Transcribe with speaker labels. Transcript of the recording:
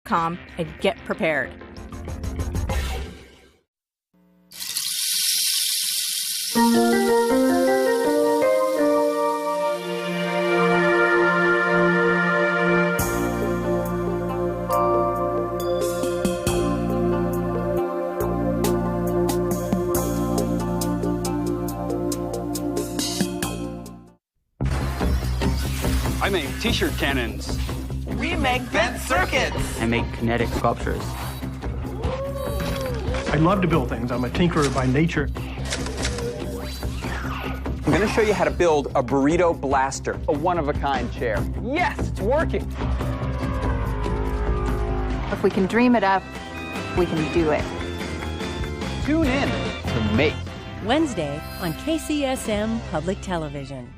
Speaker 1: PBS.com and get prepared.
Speaker 2: I make t-shirt cannons.
Speaker 3: We make bent circuits.
Speaker 4: I make kinetic sculptures.
Speaker 5: I love to build things. I'm a tinkerer by nature.
Speaker 6: I'm going to show you how to build a burrito blaster, a one-of-a-kind chair. Yes, it's working.
Speaker 7: If we can dream it up, we can do it.
Speaker 6: Tune in to Make.
Speaker 8: Wednesday on KCSM Public Television.